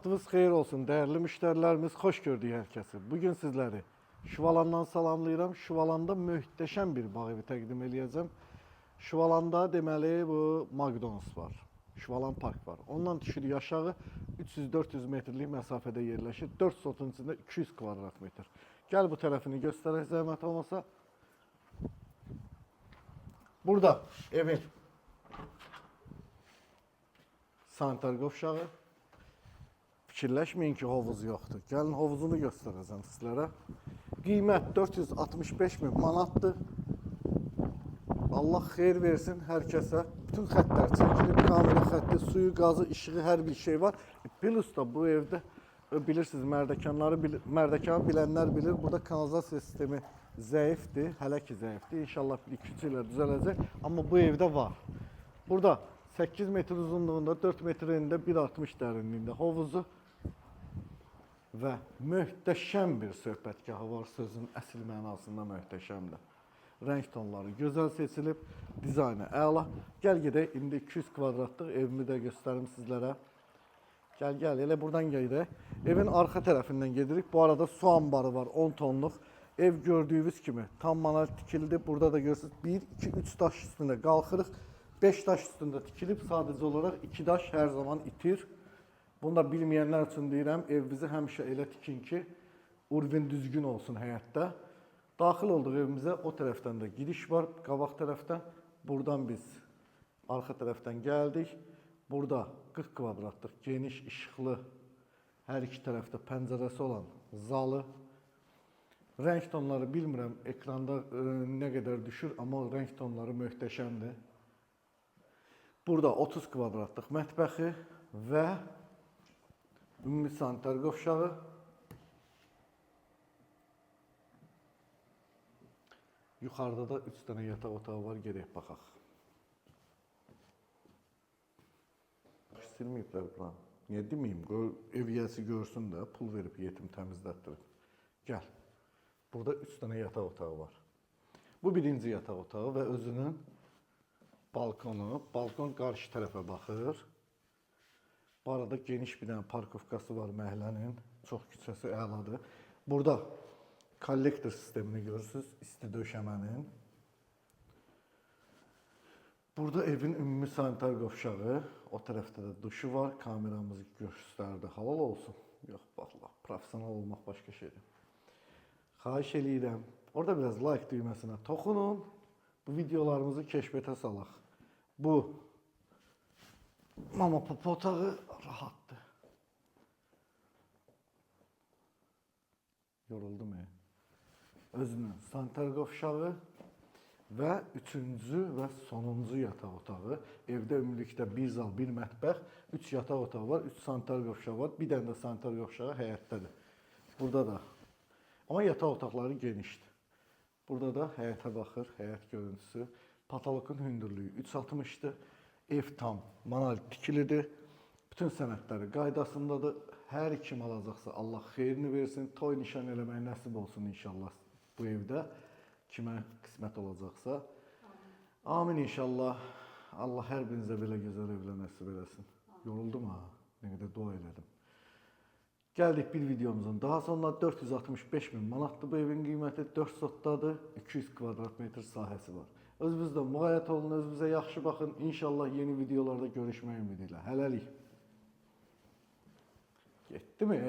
Vaxtınız xeyir olsun değerli müşterilerimiz, xoş gördük hər kəsi. Bugün sizləri Şuvalandan salamlayıram. Şuvalanda möhtəşəm bir bağ evi təqdim edəcəm. Şuvalanda deməli bu McDonald's var. Şuvalan Park var. Ondan düşürük aşağı 300-400 metrlik məsafədə yerləşir. 4 sotun içində 200 kvadrat metr. Gəl bu tərəfini göstərək zəhmət olmasa. Burada evin sanitar qovşağı. Fikirləşməyin ki, hovuz yoxdur. Gəlin hovuzunu göstərəcəm sizlərə. Qiymət 465.000 manatdır. Allah xeyir versin hər kəsə. Bütün xəttlər çəkilib, kamera xətti, suyu, qazı, işığı, hər bir şey var. Plus da bu evdə bilirsiniz, Mərdəkanı bilənlər bilir. Burada kanalizasiya sistemi zəifdir, hələ ki zəifdir. İnşallah 2-3 ilə düzələcək. Amma bu evdə var. Burada 8 metr uzunluğunda, 4 metr enində, 1.60 dərinliyində hovuzu və möhtəşəm bir söhbətgahı var, sözün əsl mənasında möhtəşəmdir. Rəng tonları gözəl seçilib, dizaynı əla. Gəl gedək, indi 200 kvadratlıq evimi də göstərim sizlərə. Gəl, elə buradan gedək. Evin arxa tərəfindən gedirik. Bu arada su ambarı var, 10 tonluq. Ev gördüyünüz kimi tam manuel tikildi. Burada da görürsünüz, 1, 2, 3 daş üstündə qalxırıq. 5 daş üstündə tikilib, sadəcə olaraq 2 daş hər zaman itir. Bunu da bilməyənlər üçün deyirəm, evimizi həmişə elə tikin ki, urvin düzgün olsun həyətdə. Daxil olduq evimizə, o tərəfdən də giriş var, qabaq tərəfdən. Buradan biz arxa tərəfdən gəldik. Burada 40 kvadratlıq, geniş, işıqlı, hər iki tərəfdə pəncərəsi olan zalı. Rəng tonları bilmirəm, ekranda nə qədər düşür, amma rəng tonları möhtəşəmdir. Burada 30 kvadratlıq mətbəxi və ümumi sanitar qovşağı. Yuxarıda da 3 dənə yataq otağı var, gedək baxaq. Silməyiblər buranı. Niyə deməyim? Ev yiyəsi görsün də, pul verib yetim təmizlətdirib. Gəl. Burada 3 dənə yataq otağı var. Bu birinci yataq otağı və özünün balkonu. Balkon qarşı tərəfə baxır. Bu arada geniş bir dənə parkovkası var məhəllənin. Çox küçəsi əladır. Burada kollektor sistemini görürsünüz, isti döşəmənin. Burada evin ümumi sanitar qovşağı. O tərəfdə də duşu var. Kameramızı göstərdi. Halal olsun. Yox, baxla. Profesional olmaq başqa şeydir. Xahiş eləyirəm. Orada biraz like düyməsinə toxunun. Bu videolarımızı keşfətə salaq. Bu mama papa otağı rahatdır. Yoruldum ya. Özünün sanitar qovşağı və üçüncü və sonuncu yataq otağı. Evdə ümumilikdə bir zal, bir mətbəx, 3 yataq otağı var, 3 sanitar qovşağı var. Bir dənə də sanitar qovşağı həyətdədir. Burada da. Amma yataq otaqları genişdir. Burada da həyətə baxır, həyət görüntüsü. Patolokun hündürlüyü 3.60-dır. Ev tam manuel tikilidir. Bütün sənədləri qaydasındadır. Hər kim alacaqsa Allah xeyrini versin. Toy nişan eləmək nəsib olsun inşallah bu evdə. Kimə qismət olacaqsa. Amin inşallah. Allah hər birinizə belə gözəl evlə nəsib eləsin. Yoruldum ha. Nə qədər dua elədim. Gəldik bir videomuzun daha sonuna. 465.000 manatdır bu evin qiyməti. 4 sotdadır. 200 kvadrat metr sahəsi var. Özünüzdə müğayət olun, özünüzə yaxşı baxın. İnşallah yeni videolarda görüşmək ümidi ilə. Hələlik. Getdi mi?